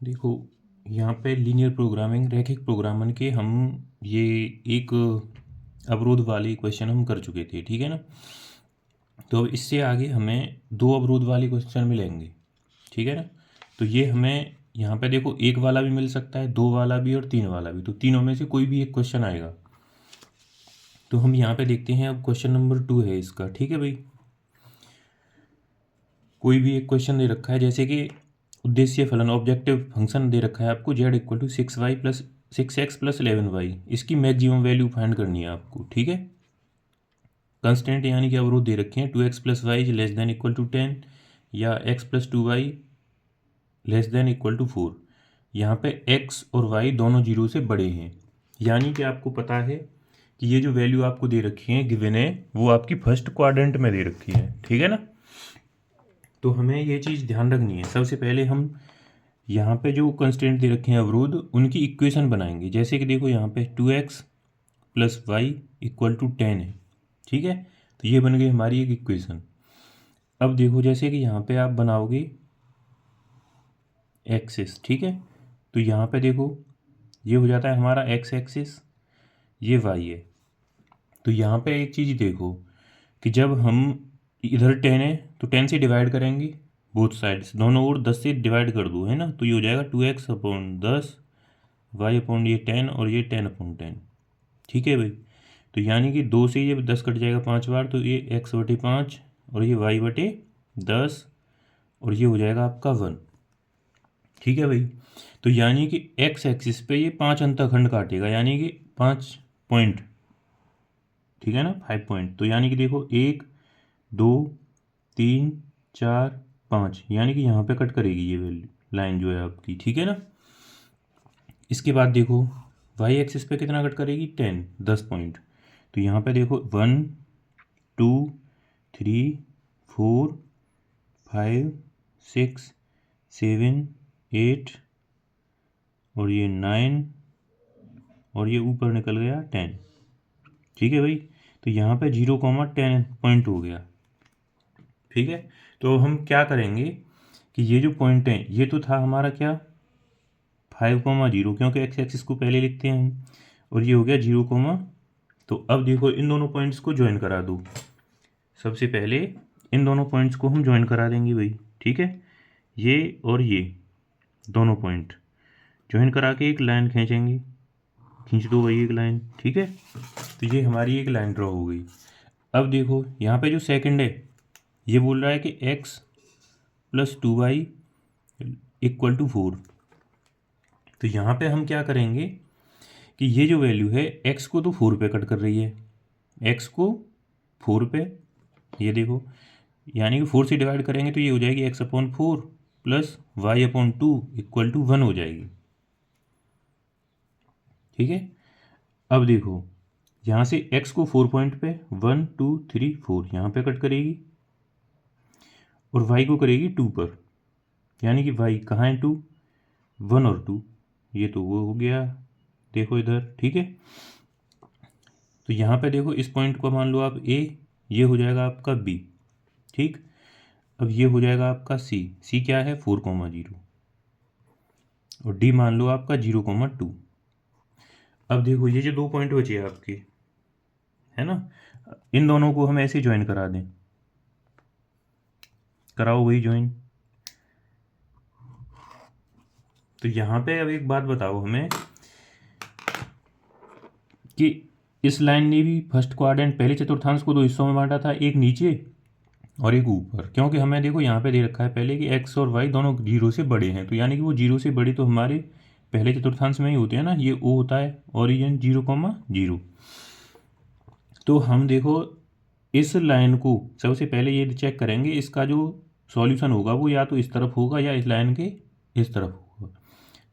देखो, यहाँ पे लीनियर प्रोग्रामिंग रैखिक प्रोग्रामन के हम ये एक अवरोध वाले क्वेश्चन हम कर चुके थे, ठीक है ना। तो अब इससे आगे हमें दो अवरोध वाले क्वेश्चन मिलेंगे, ठीक है ना। तो ये हमें यहाँ पे देखो एक वाला भी मिल सकता है, दो वाला भी और तीन वाला भी, तो तीनों में से कोई भी एक क्वेश्चन आएगा। तो हम यहाँ पे देखते हैं, अब क्वेश्चन नंबर 2 है इसका, ठीक है भाई। कोई भी एक क्वेश्चन दे रखा है, जैसे कि उद्देश्य फलन ऑब्जेक्टिव फंक्शन दे रखा है आपको, z इक्वल टू 6x+11y, इसकी मैक्सिमम वैल्यू फाइंड करनी है आपको, ठीक है। कंस्टेंट यानी कि अवरोध दे रखे हैं 2x+y is less than equal to 10 या x+2y less than equal to 4। यहाँ पे x और y दोनों जीरो से बड़े हैं, यानी कि आपको पता है कि ये जो वैल्यू आपको दे रखी है गिवन है, वो आपकी फर्स्ट क्वाड्रेंट में दे रखी है, ठीक है ना। तो हमें ये चीज़ ध्यान रखनी है। सबसे पहले हम यहाँ पे जो कंस्टेंट दे रखे हैं अवरोध, उनकी इक्वेशन बनाएंगे। जैसे कि देखो यहाँ पे 2x+y इक्वल टू 10 है, ठीक है। तो ये बन गई हमारी एक इक्वेशन। अब देखो जैसे कि यहाँ पे आप बनाओगे एक्सिस, ठीक है। तो यहाँ पे देखो ये हो जाता है हमारा एक्स एक्सिस, ये वाई है। तो यहाँ पे एक चीज़ देखो कि जब हम इधर 10 है तो 10 से डिवाइड करेंगे, बोथ साइड्स दोनों ओर 10 से डिवाइड कर दो, है ना। तो ये हो जाएगा 2x/10 y/ये 10 और ये 10/10, ठीक है भाई। तो यानी कि 2 से ये 10 कट जाएगा 5 बार, तो ये x/5 और ये y/10 और ये हो जाएगा आपका 1, ठीक है भाई। तो यानी कि x एक्सिस पे ये 5 अंतःखंड काटेगा, यानी कि 5 पॉइंट, ठीक है ना, 5 पॉइंट। तो यानी कि देखो 1 2 3 4 5, यानी कि यहाँ पे कट करेगी ये वैल्यू लाइन जो है आपकी, ठीक है ना। इसके बाद देखो वाई एक्सिस पे कितना कट करेगी, 10 पॉइंट। तो यहाँ पे देखो 1 2 3 4 5 6 7 8 और ये 9 और ये ऊपर निकल गया 10, ठीक है भाई। तो यहाँ पे 0,10 पॉइंट हो गया, ठीक है। तो हम क्या करेंगे कि ये जो पॉइंट है ये तो था हमारा क्या 5,0, क्योंकि एक्स एक्सिस को पहले लिखते हैं हम, और ये हो गया 0, तो अब देखो इन दोनों पॉइंट्स को ज्वाइन करा दो। सबसे पहले इन दोनों पॉइंट्स को हम ज्वाइन करा देंगे भाई, ठीक है। ये और ये दोनों पॉइंट ज्वाइन करा के एक लाइन खींचेंगे, खींच दो भाई एक लाइन, ठीक है। तो ये हमारी एक लाइन ड्रॉ हो गई। अब देखो यहाँ पे जो सेकंड है ये बोल रहा है कि x+2y इक्वल टू 4। तो यहाँ पे हम क्या करेंगे कि ये जो वैल्यू है x को तो 4 पे कट कर रही है, x को 4 पे, ये देखो यानी कि 4 से डिवाइड करेंगे तो ये हो जाएगी x/4 plus y/2 equal to 1 हो जाएगी, ठीक है। अब देखो यहाँ से x को 4 पॉइंट पे 1 2 3 4 यहाँ पे कट करेगी, और y को करेगी 2 पर, यानी कि y कहाँ है 2, 1 और 2, ये तो वो हो गया, देखो इधर, ठीक है। तो यहाँ पे देखो इस पॉइंट को मान लो आप a, ये हो जाएगा आपका b, ठीक। अब ये हो जाएगा आपका c क्या है 4,0, और d मान लो आपका 0,2। अब देखो ये जो दो पॉइंट बचे आपके, है ना, इन दोनों को हम ऐसे ज्वाइन करा दें, कराओ वही ज्वाइन। तो यहाँ पे अब एक बात बताओ हमें कि इस लाइन ने भी फर्स्ट क्वाड्रेंट पहले चतुर्थांश को दो हिस्सों में बांटा था, एक नीचे और एक ऊपर, क्योंकि हमें देखो यहाँ पे दे रखा है पहले कि x और y दोनों 0 से बड़े हैं, तो यानी कि वो 0 से बड़े तो हमारे पहले चतुर्थांश में ही होते हैं ना, ये o होता है ओरिजिन 0,0। तो हम देखो इस लाइन को सबसे पहले ये चेक करेंगे, इसका जो सॉल्यूशन होगा वो या तो इस तरफ होगा या इस लाइन के इस तरफ होगा।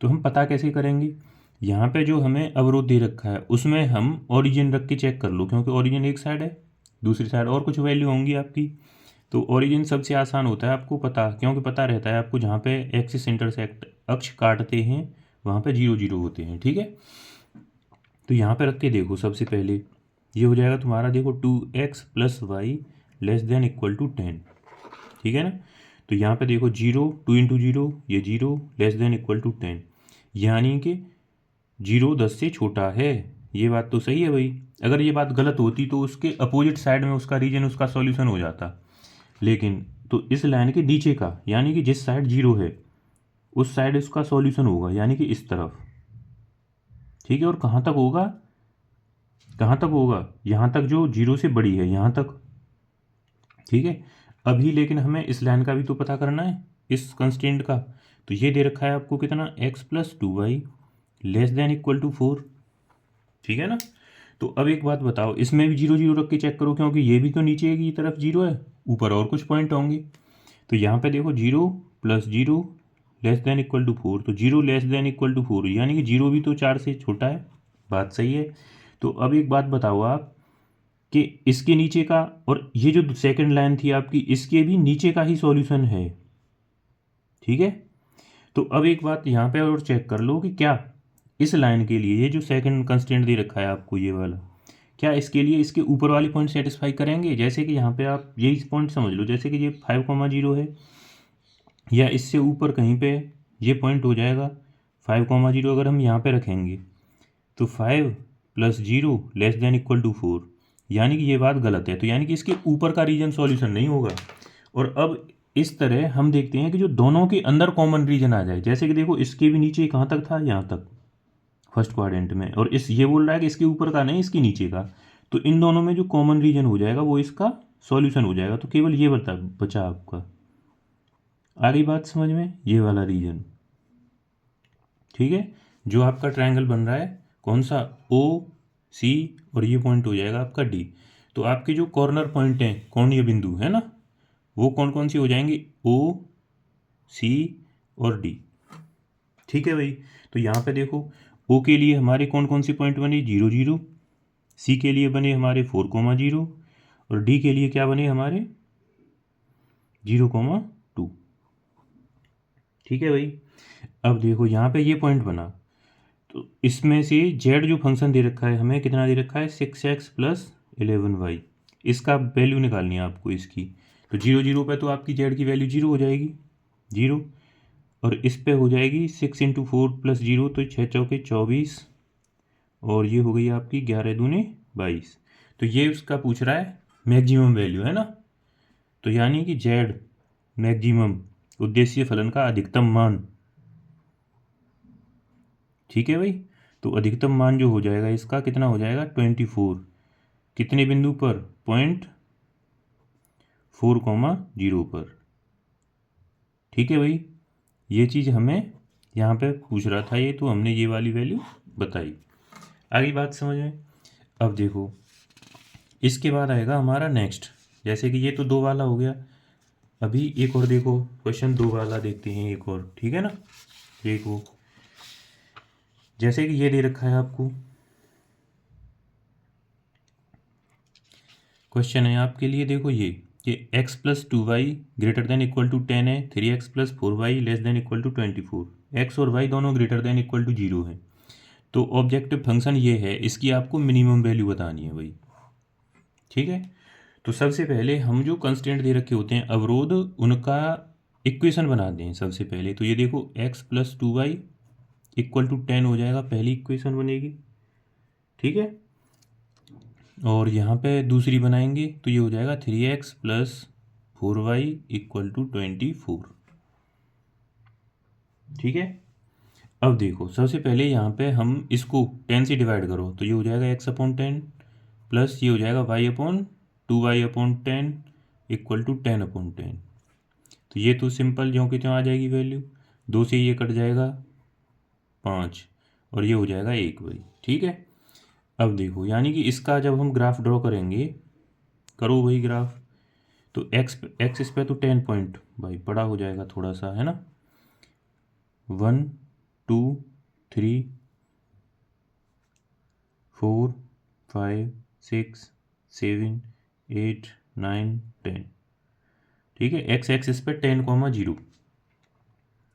तो हम पता कैसे करेंगे, यहाँ पे जो हमें अवरोध दे रखा है उसमें हम ओरिजिन रख के चेक कर लो, क्योंकि ओरिजिन एक साइड है, दूसरी साइड और कुछ वैल्यू होंगी आपकी। तो ओरिजिन सबसे आसान होता है आपको पता, क्योंकि पता रहता है आपको जहाँ पे एक्सिस इंटरसेक्ट अक्ष काटते हैं वहाँ पे 0 0 होते हैं, ठीक है। तो यहाँ पे रख के देखो, सबसे पहले ये हो जाएगा तुम्हारा देखो 2x+y less than equal to 10, ठीक है ना। तो यहाँ पे देखो 0, 2 इंटू 0 ये 0 लेस देन इक्वल टू 10, यानी कि 0 10 से छोटा है। ये बात तो सही है भाई। अगर ये बात गलत होती तो उसके अपोजिट साइड में उसका रीजन उसका सॉल्यूशन हो जाता, लेकिन तो इस लाइन के नीचे का यानी कि जिस साइड 0 है उस साइड उसका सॉल्यूशन होगा, यानी कि इस तरफ। ठीक है, और कहाँ तक होगा, कहाँ तक होगा, यहाँ तक जो 0 से बड़ी है यहाँ तक। ठीक है, अभी लेकिन हमें इस लाइन का भी तो पता करना है, इस कंस्टेंट का। तो ये दे रखा है आपको कितना, x plus 2y less than equal to 4। ठीक है ना। तो अब एक बात बताओ, इसमें भी 0 0 रख के चेक करो, क्योंकि ये भी तो नीचे की तरफ 0 है, ऊपर और कुछ पॉइंट होंगे। तो यहाँ पे देखो 0 plus 0 less than equal to 4, तो 0 लेस देन इक्वल टू 4 यानी कि 0 भी तो 4 से छोटा है। बात सही है। तो अब एक बात बताओ आप कि इसके नीचे का और ये जो सेकंड लाइन थी आपकी, इसके भी नीचे का ही सॉल्यूशन है। ठीक है, तो अब एक बात यहाँ पे और चेक कर लो कि क्या इस लाइन के लिए ये जो सेकंड कंस्टेंट दे रखा है आपको ये वाला, क्या इसके लिए इसके ऊपर वाले पॉइंट सेटिस्फाई करेंगे। जैसे कि यहाँ पे आप यही पॉइंट समझ लो, जैसे कि ये 5,0 है, या इससे ऊपर कहीं पे ये पॉइंट हो जाएगा 5,0। अगर हम यहाँ पे रखेंगे तो 5 plus 0 less than equal to 4, यानी कि ये बात गलत है। तो यानी कि इसके ऊपर का रीजन सॉल्यूशन नहीं होगा। और अब इस तरह हम देखते हैं कि जो दोनों के अंदर कॉमन रीजन आ जाए, जैसे कि देखो इसके भी नीचे कहाँ तक था, यहाँ तक फर्स्ट क्वाड्रेंट में, और इस ये बोल रहा है कि इसके ऊपर का नहीं इसके नीचे का। तो इन दोनों में जो कॉमन रीजन हो जाएगा वो इसका सॉल्यूशन हो जाएगा। तो केवल ये बचा आपका। आ गई बात समझ में, ये वाला रीजन। ठीक है, जो आपका ट्रायंगल बन रहा है कौन सा, ओ सी, और ये पॉइंट हो जाएगा आपका डी। तो आपके जो कॉर्नर पॉइंट हैं, कोणीय बिंदु है ना, वो कौन कौन सी हो जाएंगे, ओ सी और डी। ठीक है भाई। तो यहाँ पे देखो ओ के लिए हमारे कौन कौन सी पॉइंट बने, 0 0, सी के लिए बने हमारे 4,0 और डी के लिए क्या बने हमारे 0,2। ठीक है भाई। अब देखो यहाँ पे ये पॉइंट बना, तो इसमें से जेड जो फंक्शन दे रखा है हमें, कितना दे रखा है, 6x प्लस 11y। इसका वैल्यू निकालनी है आपको इसकी। तो 0 0 पे तो आपकी जेड की वैल्यू 0 हो जाएगी, 0, और इस पे हो जाएगी 6 इंटू 4 प्लस 0, तो 6 चौके 24, और ये हो गई आपकी 11 दूनी 22। तो ये उसका पूछ रहा है मैक्सिमम वैल्यू है ना। तो यानी कि जेड मैक्सिमम, उद्देश्य फलन का अधिकतम मान। ठीक है भाई। तो अधिकतम मान जो हो जाएगा इसका कितना हो जाएगा, 24। कितने बिंदु पर, पॉइंट 4,0 पर। ठीक है भाई, ये चीज़ हमें यहाँ पे पूछ रहा था ये, तो हमने ये वाली वैल्यू बताई। आगे बात समझ में। अब देखो इसके बाद आएगा हमारा नेक्स्ट, जैसे कि ये तो 2 वाला हो गया। अभी एक और देखो, क्वेश्चन 2 वाला देखते हैं एक और। ठीक है ना। देखो जैसे कि ये दे रखा है आपको, क्वेश्चन है आपके लिए, देखो ये कि x plus 2y greater than equal to 10 है, 3x plus 4y less than equal to 24। x और y दोनों ग्रेटर देन इक्वल टू 0 है। तो ऑब्जेक्टिव फंक्शन ये है, इसकी आपको मिनिमम वैल्यू बतानी है भाई। ठीक है। तो सबसे पहले हम जो कंस्टेंट दे रखे होते हैं अवरोध, उनका इक्वेशन बनाते हैं सबसे पहले। तो ये देखो x plus 2y equal to 10 हो जाएगा, पहली इक्वेशन बनेगी। ठीक है, और यहाँ पे दूसरी बनाएंगे तो ये हो जाएगा 3x plus 4y equal to 24। ठीक है। अब देखो सबसे पहले यहाँ पे हम इसको 10 से डिवाइड करो, तो ये हो जाएगा x/10 प्लस ये हो जाएगा y/2y/10 इक्वल टू 10/10। तो ये तो सिंपल ज्यों की त्यों आ जाएगी वैल्यू, 2 से ये कट जाएगा 5, और ये हो जाएगा 1 भाई। ठीक है। अब देखो यानी कि इसका जब हम ग्राफ ड्रॉ करेंगे, करो वही ग्राफ, तो एक्स इस पे तो 10 पॉइंट भाई बड़ा हो जाएगा थोड़ा सा, है ना, 1 2 3 4 5 6 7 8 9 10। ठीक है, एक्स एक्सिस पे 10,0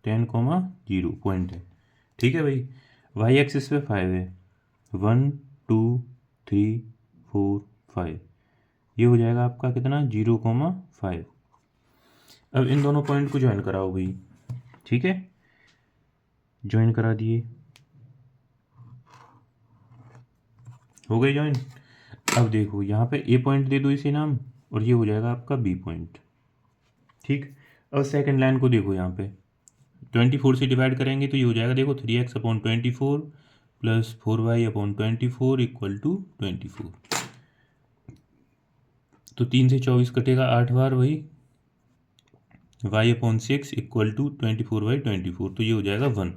10,0 पॉइंट है। ठीक है भाई। वाई एक्सिस पे 5 है, 1 2 3 4 5, ये हो जाएगा आपका कितना, 0,5। अब इन दोनों पॉइंट को ज्वाइन कराओ भाई, ठीक है, ज्वाइन करा दिए, हो गए ज्वाइन। अब देखो यहाँ पे ए पॉइंट दे दो इसे नाम, और ये हो जाएगा आपका बी पॉइंट, ठीक। अब सेकंड लाइन को देखो, यहाँ पे 24 से डिवाइड करेंगे तो ये हो जाएगा, देखो 3x/24 plus 4y/24 equal to 24। तो 3 से 24 कटेगा 8 बार, वही y/6 इक्वल टू 24/24, तो ये हो जाएगा 1।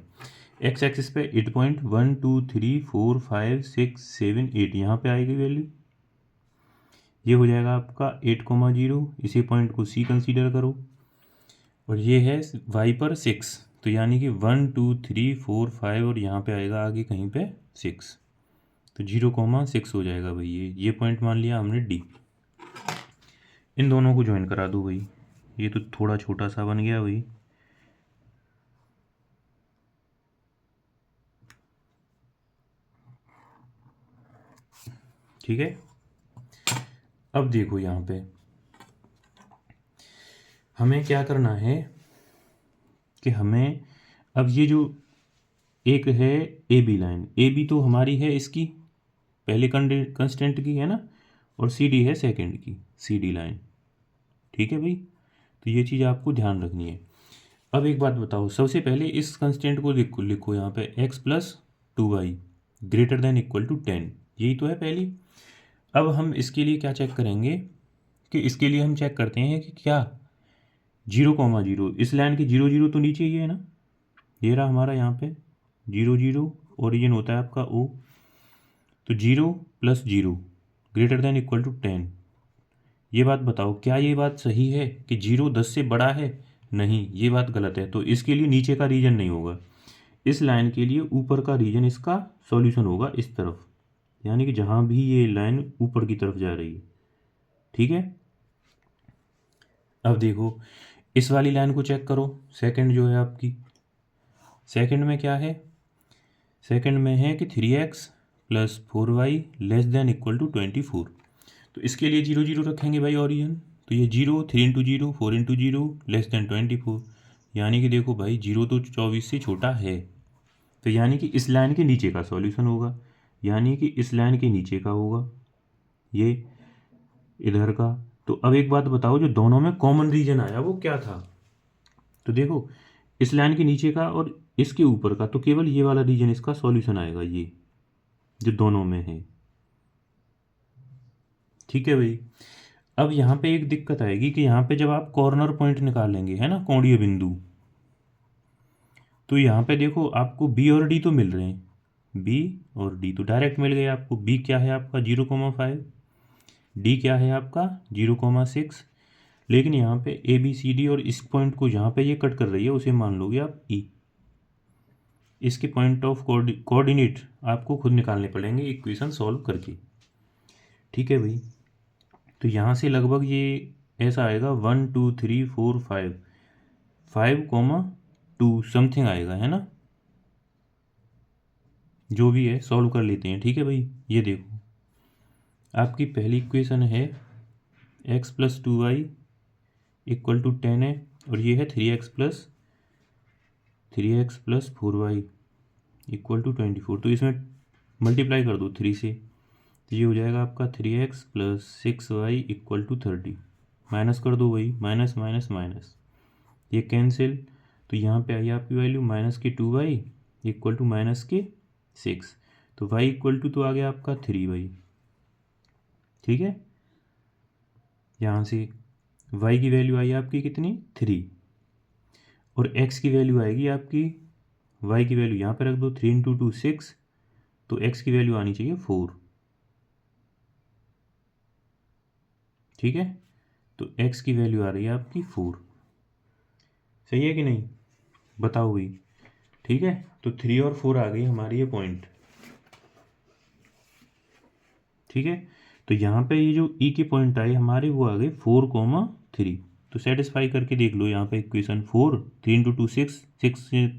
एक्स एक्सिस पे 8 पॉइंट 1 2 3 4 5 6 7 8 यहाँ पे आएगी वैल्यू, ये हो जाएगा आपका 8,0। इसी पॉइंट को सी कंसीडर करो, और ये है y पर 6, तो यानी कि 1 2 3 4 5 और यहाँ पे आएगा आगे कहीं पे 6, तो 0,6 हो जाएगा भाई। ये पॉइंट मान लिया हमने डी। इन दोनों को ज्वाइन करा दो भाई, ये तो थोड़ा छोटा सा बन गया भाई, ठीक है। अब देखो यहाँ पे हमें क्या करना है कि हमें अब ये जो एक है A B line, A B तो हमारी है इसकी पहले कंस्टेंट की है ना, और सी डी है सेकंड की सी डी लाइन, ठीक है भाई। तो ये चीज़ आपको ध्यान रखनी है। अब एक बात बताओ, सबसे पहले इस कंस्टेंट को लिखो यहाँ पे x+2y greater than equal to 10, यही तो है पहली। अब हम इसके लिए क्या चेक करेंगे कि इसके लिए हम चेक करते हैं कि क्या 0,0 इस लाइन के 0 0 तो नीचे ही है ना, ये रहा हमारा यहाँ पे 0 0, ओरिजिन होता है आपका O, तो 0+0 ग्रेटर देन इक्वल टू 10। ये बात बताओ क्या ये बात सही है कि 0 10 से बड़ा है? नहीं, ये बात गलत है। तो इसके लिए नीचे का रीजन नहीं होगा, इस लाइन के लिए ऊपर का रीजन इसका सॉल्यूशन होगा इस तरफ, यानी कि जहाँ भी ये लाइन ऊपर की तरफ जा रही है, ठीक है। अब देखो इस वाली लाइन को चेक करो, सेकंड जो है आपकी, सेकंड में क्या है, सेकंड में है कि 3x+4y less than equal to 24। तो इसके लिए 0 0 रखेंगे भाई ओरिजिन, तो ये 0 3 × 0 4 × 0 लेस देन 24, यानी कि देखो भाई 0 तो 24 से छोटा है, तो यानी कि इस लाइन के नीचे का सॉल्यूशन होगा, यानी कि इस लाइन के नीचे का होगा ये इधर का। तो अब एक बात बताओ, जो दोनों में कॉमन रीजन आया वो क्या था? तो देखो इस लाइन के नीचे का और इसके ऊपर का, तो केवल ये वाला रीजन इसका सॉल्यूशन आएगा, ये जो दोनों में है, ठीक है भाई। अब यहाँ पे एक दिक्कत आएगी कि यहाँ पे जब आप कॉर्नर पॉइंट निकालेंगे, है ना, कोणीय बिंदु, तो यहाँ पे देखो आपको बी और डी तो मिल रहे हैं, बी और डी तो डायरेक्ट मिल गए आपको। बी क्या है आपका 0,5, डी क्या है आपका 0,6, लेकिन यहाँ पे ए बी सी डी और इस पॉइंट को जहाँ पे ये कट कर रही है उसे मान लोगे आप ई। इसके पॉइंट ऑफ कोऑर्डिनेट आपको खुद निकालने पड़ेंगे इक्वेशन सॉल्व करके, ठीक है भाई। तो यहाँ से लगभग ये ऐसा आएगा 1 2 3 4 5 5,2 समथिंग आएगा, है ना, जो भी है सॉल्व कर लेते हैं, ठीक है भाई। ये देखो आपकी पहली इक्वेशन है x+2y इक्वल टू 10 है, और ये है 3x+4y इक्वल टू 24, तो इसमें मल्टीप्लाई कर दो 3 से, तो ये हो जाएगा आपका 3x+6y इक्वल टू 30, माइनस कर दो वही, माइनस माइनस माइनस, ये कैंसिल, तो यहाँ पे आई आपकी वैल्यू -2y इक्वल टू -6, तो y इक्वल टू तो आ गया आपका 3y, ठीक है। यहाँ से y की वैल्यू आई आपकी कितनी 3, और x की वैल्यू आएगी आपकी, y की वैल्यू यहाँ पे रख दो, 3 × 2 6, तो x की वैल्यू आनी चाहिए 4, ठीक है। तो x की वैल्यू आ रही है आपकी 4, सही है कि नहीं, बताओ भाई, ठीक है। तो 3 और 4 आ गई हमारी ये पॉइंट, ठीक है। तो यहाँ पे ये जो e के पॉइंट आए हमारे वो आ गए 4,3, तो सेटिस्फाई करके देख लो यहाँ पे इक्वेशन 4, 3 × 2 6, 6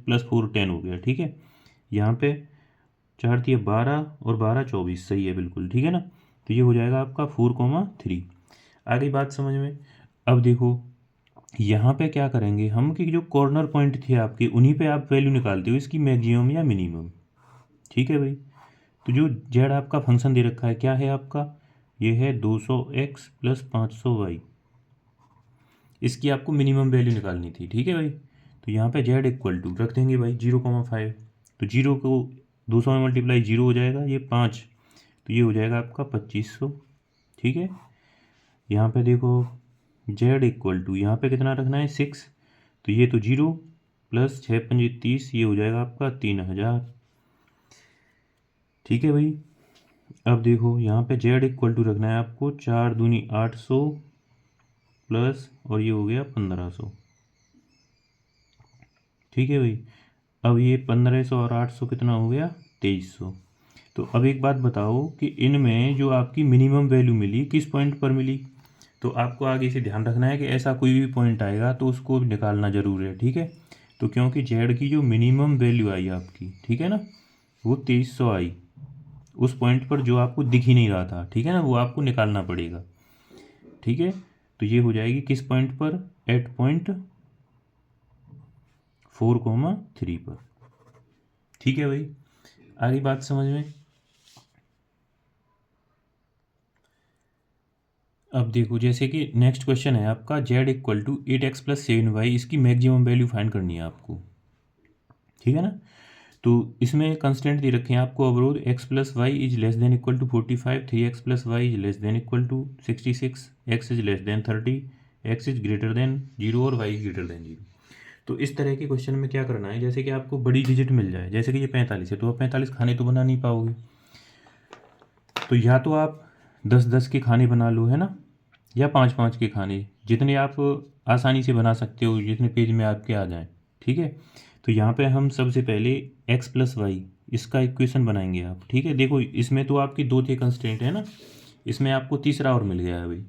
+ 4 10 हो गया, ठीक है। यहाँ पे 4 × 12 और 12 24, सही है बिल्कुल, ठीक है ना। तो ये हो जाएगा आपका 4,3। आ गई बात समझ में। अब देखो यहाँ पे क्या करेंगे हम कि जो कॉर्नर पॉइंट थे आपके उन्हीं पे आप वैल्यू निकालते हो इसकी मैक्सिमम या मिनिमम। ठीक है भाई। तो जो जेड आपका फंक्शन दे रखा है क्या है आपका, ये है 200x प्लस 500y। इसकी आपको मिनिमम वैल्यू निकालनी थी। ठीक है भाई। तो यहाँ पे जेड इक्वल टू रख देंगे भाई 0,5। तो 0 को 200 में मल्टीप्लाई 0 हो जाएगा, ये 5, तो ये हो जाएगा आपका 2500। ठीक है। यहाँ पे देखो जेड इक्वल टू यहाँ पे कितना रखना है 6, तो ये तो 0 प्लस 6 पंजे 30, ये हो जाएगा आपका 3000। ठीक है भाई। अब देखो यहाँ पे जेड इक्वल टू रखना है आपको 4 दूनी 800 प्लस और ये हो गया 1500। ठीक है भाई। अब ये 1500 और 800 कितना हो गया 2300। तो अब एक बात बताओ कि इनमें जो आपकी मिनिमम वैल्यू मिली किस पॉइंट पर मिली। तो आपको आगे से ध्यान रखना है कि ऐसा कोई भी पॉइंट आएगा तो उसको निकालना ज़रूर है। ठीक है। तो क्योंकि जेड की जो मिनिमम वैल्यू आई आपकी, ठीक है ना, वो 2300 आई उस पॉइंट पर जो आपको दिख ही नहीं रहा था। ठीक है ना, वो आपको निकालना पड़ेगा। ठीक है। तो ये हो जाएगी किस पॉइंट पर, एट पॉइंट 4,3 पर। ठीक है भाई। आगे बात समझ में। अब देखो जैसे कि नेक्स्ट क्वेश्चन है आपका Z equal to 8x plus 7y, इसकी मैक्सिमम वैल्यू फाइंड करनी है आपको। ठीक है ना। तो इसमें कंस्टेंट दे रखे हैं आपको अवरोध x plus y is less than equal to 45, 3x plus y is less than equal to 66, x is less than 30, x is greater than 0 और y इज ग्रेटर देन 0। तो इस तरह के क्वेश्चन में क्या करना है, जैसे कि आपको बड़ी डिजिट मिल जाए, जैसे कि ये 45 है, तो आप 45 खाने तो बना नहीं पाओगे। तो या तो आप 10-10 के खाने बना लो, है ना, या 5-5 के खाने, जितने आप आसानी से बना सकते हो, जितने पेज में आपके आ जाएं। ठीक है। तो यहाँ पे हम सबसे पहले x प्लस वाई इसका इक्वेशन बनाएंगे आप। ठीक है। देखो इसमें तो आपकी 2 थे कंस्टेंट, है ना, इसमें आपको तीसरा और मिल गया है भाई।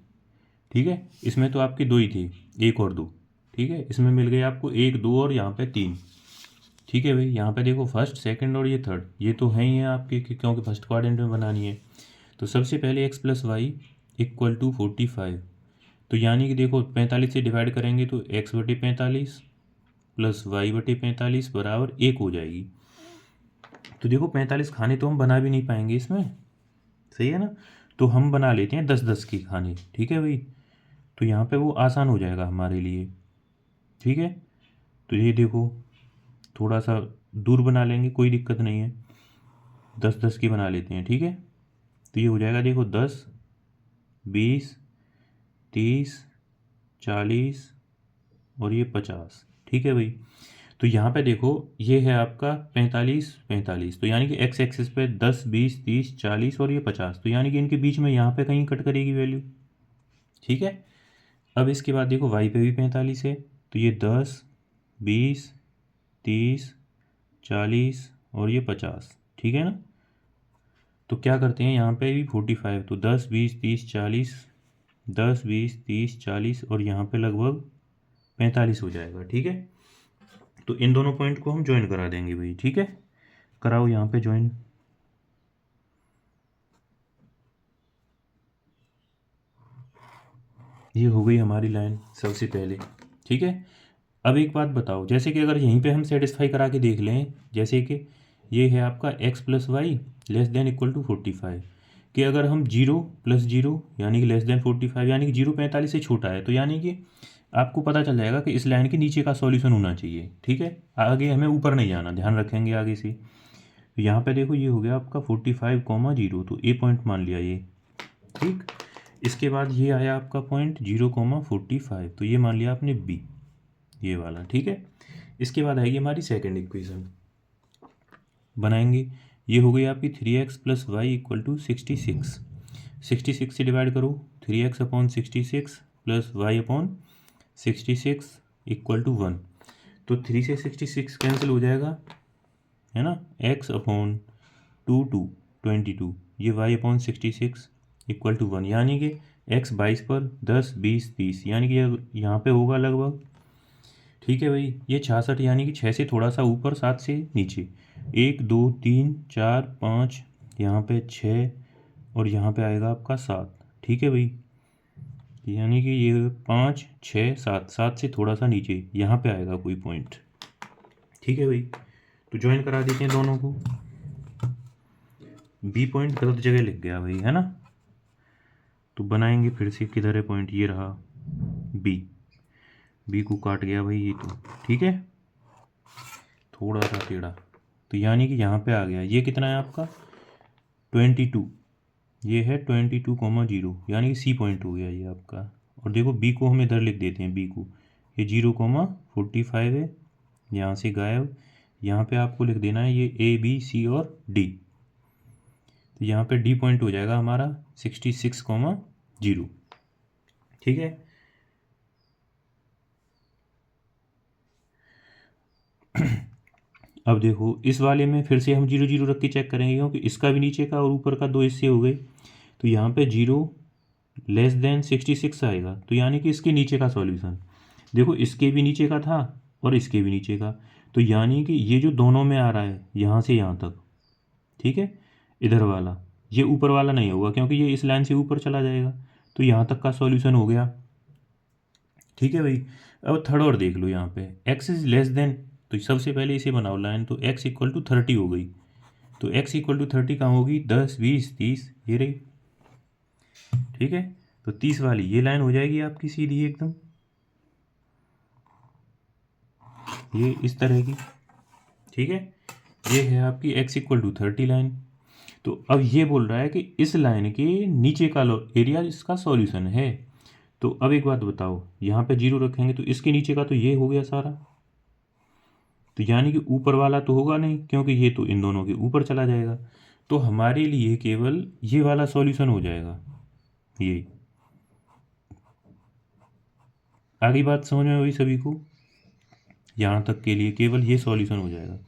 ठीक है। इसमें तो आपके 2 ही थे, 1 और 2। ठीक है। इसमें मिल गए आपको 1, 2 और यहाँ पे 3। ठीक है भाई। यहाँ पे देखो फर्स्ट, सेकंड और ये थर्ड, ये तो है ही है आपके क्योंकि फर्स्ट क्वाड्रेंट में बनानी है। तो सबसे पहले x plus y equal to 45। तो यानी कि देखो 45 से डिवाइड करेंगे तो x बटे 45 प्लस वाई बटे 45 बराबर 1 हो जाएगी। तो देखो 45 खाने तो हम बना भी नहीं पाएंगे इसमें, सही है ना, तो हम बना लेते हैं 10-10 के खाने। ठीक है भाई। तो यहाँ पे वो आसान हो जाएगा हमारे लिए। ठीक है। तो ये देखो थोड़ा सा दूर बना लेंगे, कोई दिक्कत नहीं है, 10-10 की बना लेते हैं। ठीक है। तो ये हो जाएगा देखो 10, 20, 30, 40 और ये 50। ठीक है भाई। तो यहाँ पे देखो ये है आपका 45, तो यानी कि x एक्सिस पे 10, 20, 30, 40 और ये 50, तो यानी कि इनके बीच में यहाँ पे कहीं कट करेगी वैल्यू। ठीक है। अब इसके बाद देखो y पे भी 45 है, तो ये 10, 20, 30, 40 और ये 50। ठीक है ना। तो क्या करते हैं यहाँ पे भी 45, तो 10, 20, 30, 40, 10, 20, 30, 40 और यहाँ पे लगभग 45 हो जाएगा। ठीक है। तो इन दोनों पॉइंट को हम ज्वाइन करा देंगे भाई। ठीक है। कराओ यहाँ पे ज्वाइन। ये हो गई हमारी लाइन सबसे पहले। ठीक है। अब एक बात बताओ, जैसे कि अगर यहीं पे हम सेटिस्फाई करा के देख लें, जैसे कि ये है आपका x plus y less than equal to 45, कि अगर हम 0 प्लस 0 यानी कि लेस देन 45, यानी कि 0 45 से छोटा है, तो यानी कि आपको पता चल जाएगा कि इस लाइन के नीचे का सॉल्यूशन होना चाहिए। ठीक है। आगे हमें ऊपर नहीं जाना, ध्यान रखेंगे आगे से। तो यहाँ पे देखो ये हो गया आपका 45,0, तो ए पॉइंट मान लिया ये। ठीक। इसके बाद ये आया आपका पॉइंट 0,45, तो ये मान लिया आपने बी, ये वाला। ठीक है। इसके बाद आएगी हमारी सेकेंड इक्वेशन बनाएंगे। ये हो गई आपकी 3x plus y equal to 66। 66 से डिवाइड करो, 3x upon 66 plus y upon 66 equal to 1। तो 3 से 66 कैंसिल हो जाएगा, है ना, x अपॉन 22, ये y अपॉन 66 इक्वल टू 1, यानी कि x 22 पर 10, 20, 30, यानी कि यहाँ पे होगा लगभग। ठीक है भाई। ये 66 यानी कि 6 से थोड़ा सा ऊपर, 7 से नीचे, 1, 2, 3, 4, 5, यहाँ पे 6 और यहाँ पे आएगा आपका 7। ठीक है भाई। यानी कि ये 5 6 7 7 से थोड़ा सा नीचे यहाँ पे आएगा कोई पॉइंट। ठीक है भाई, तो ज्वाइन करा देते हैं दोनों को। बी पॉइंट गलत जगह लिख गया भाई, है ना, तो बनाएंगे फिर से। किधर है पॉइंट, ये रहा बी। बी को काट गया भाई ये, तो ठीक है, थोड़ा सा टेढ़ा, तो यानी कि यहाँ पे आ गया। ये कितना है आपका 22, ये है 22,0, यानी कि सी पॉइंट हो गया ये आपका। और देखो बी को हम इधर लिख देते हैं, बी को ये 0,45 है, यहाँ से गायब। यहाँ पे आपको लिख देना है ये ए बी सी और डी, तो यहाँ पे डी पॉइंट हो जाएगा हमारा 66,0। ठीक है, अब देखो इस वाले में फिर से हम 0 0 रख के चेक करेंगे, क्योंकि इसका भी नीचे का और ऊपर का दो हिस्से हो गए। तो यहाँ पे 0<66 आएगा, तो यानी कि इसके नीचे का सॉल्यूशन। देखो इसके भी नीचे का था और इसके भी नीचे का, तो यानी कि ये जो दोनों में आ रहा है यहाँ से यहाँ तक, ठीक है, इधर वाला, ये ऊपर वाला नहीं होगा क्योंकि ये इस लाइन से ऊपर चला जाएगा, तो यहाँ तक का सॉल्यूशन हो गया। ठीक है भाई, अब थर्ड और देख लो, यहाँ पे x इज लेस देन, तो सबसे पहले इसे बनाओ लाइन, तो x इक्वल टू 30 हो गई। तो x इक्वल टू 30 कहाँ होगी, 10 20 30, ये रही। ठीक है, तो 30 वाली ये लाइन हो जाएगी आपकी सीधी एकदम, ये इस तरह की। ठीक है, ये है आपकी x इक्वल टू 30 लाइन। तो अब ये बोल रहा है कि इस लाइन के नीचे का एरिया इसका सॉल्यूशन है। तो अब एक बात बताओ, यहाँ पे 0 रखेंगे तो इसके नीचे का तो ये हो गया सारा, तो यानी कि ऊपर वाला तो होगा नहीं क्योंकि ये तो इन दोनों के ऊपर चला जाएगा। तो हमारे लिए केवल ये वाला सॉल्यूशन हो जाएगा। ये आगे बात समझ में हुई सभी को, यहाँ तक के लिए केवल ये सॉल्यूशन हो जाएगा।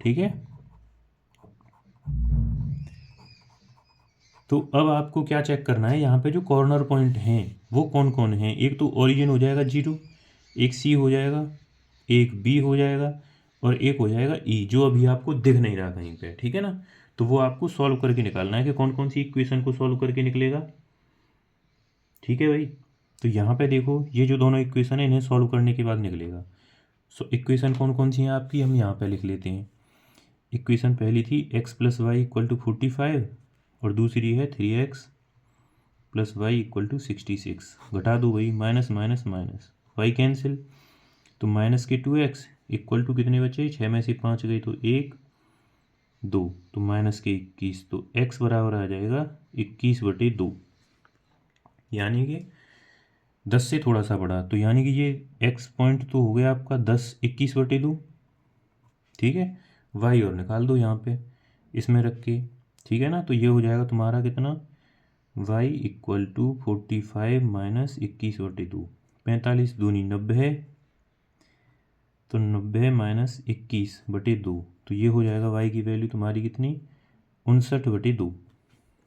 ठीक है, तो अब आपको क्या चेक करना है, यहाँ पे जो कॉर्नर पॉइंट हैं वो कौन कौन हैं। एक तो ओरिजिन हो जाएगा 0, एक सी हो जाएगा, एक बी हो जाएगा, और एक हो जाएगा ई, जो अभी आपको दिख नहीं रहा कहीं पे। ठीक है ना, तो वो आपको सॉल्व करके निकालना है कि कौन कौन सी इक्वेशन को सॉल्व करके निकलेगा। ठीक है भाई, तो यहाँ पे देखो ये जो दोनों इक्वेशन है इन्हें सॉल्व करने के बाद निकलेगा। सो इक्वेशन कौन कौन सी हैं आपकी, हम यहाँ पे लिख लेते हैं। इक्वेशन पहली थी x plus y equal to 45, और दूसरी है 3x plus y equal to 66। घटा दो भाई, minus minus minus, y cancel, तो माइनस के 2x इक्वल टू कितने बचे, 6 में से 5 गई तो 1 2, तो माइनस के 21, तो x बराबर आ जाएगा 21/2, यानी कि 10 से थोड़ा सा बड़ा, तो यानी कि ये x पॉइंट तो हो गया आपका 10 21/2। ठीक है, y और निकाल दो यहाँ पे इसमें रख के। ठीक है ना, तो ये हो जाएगा तुम्हारा कितना, y इक्वल टू 45 माइनस 21/2, 45 दूनी 90 है, तो 90 माइनस 21/2, तो ये हो जाएगा y की वैल्यू तुम्हारी कितनी, 59/2।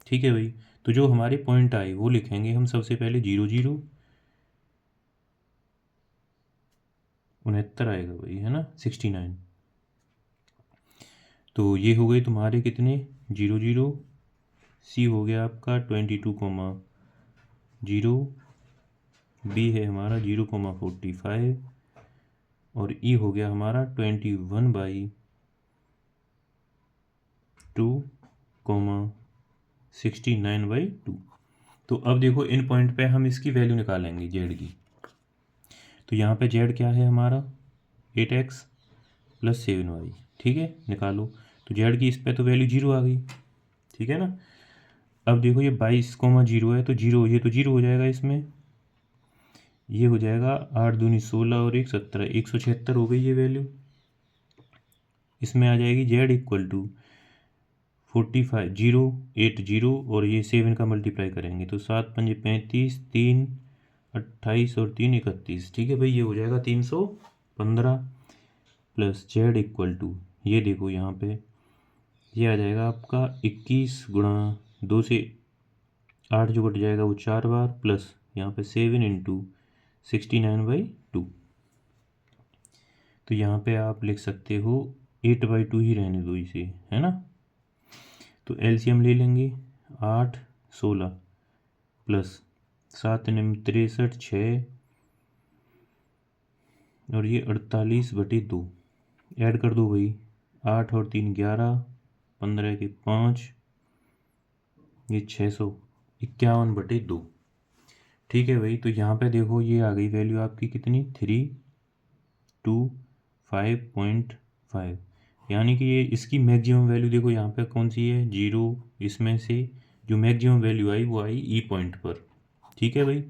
ठीक है भाई, तो जो हमारे पॉइंट आए वो लिखेंगे हम सबसे पहले 0 0, 69 आएगा भाई, है ना, 69। तो ये हो गए तुम्हारे कितने, 0 0, सी हो गया आपका 22,0, बी है हमारा 0,45, और ई हो गया हमारा 21/2,69/2। तो अब देखो इन पॉइंट पे हम इसकी वैल्यू निकालेंगे जेड की। तो यहाँ पे जेड क्या है हमारा, 8x प्लस 7y। ठीक है, निकालो, तो जेड की इस पे तो वैल्यू 0 आ गई। ठीक है ना, अब देखो ये 22,0 है, तो 0, ये तो 0 हो जाएगा इसमें, ये हो जाएगा 8 दूनी 16 और 1 17, 176 हो गई ये वैल्यू। इसमें आ जाएगी जेड इक्वल टू 45 0 8 0, और ये 7 का मल्टीप्लाई करेंगे तो 7 5 35, 3 28 और 3 31। ठीक है भाई, ये हो जाएगा 315, प्लस जेड इक्वल टू, ये देखो यहाँ पे ये आ जाएगा आपका 21 गुणा 2 से 8 जो कट जाएगा वो 4 बार, प्लस यहाँ पे 7 इंटू 69/2। तो यहाँ पे आप लिख सकते हो 8/2 ही रहने दो इसे, है ना। तो एलसीएम ले लेंगे, 8 16 प्लस 7 निम 63 6 और ये 48/2 ऐड कर दो भाई। 8 और 3 11, 15 के 5, ये 651/2। ठीक है भाई, तो यहाँ पे देखो ये आ गई वैल्यू आपकी कितनी 325.5, यानी कि ये इसकी मैक्सिमम वैल्यू देखो यहाँ पे कौन सी है 0, इसमें से जो मैक्सिमम वैल्यू आई वो आई ई पॉइंट पर। ठीक है भाई,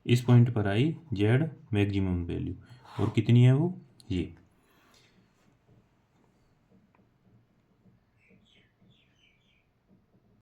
इस पॉइंट पर आई जेड मैक्सिमम वैल्यू, और कितनी है वो ये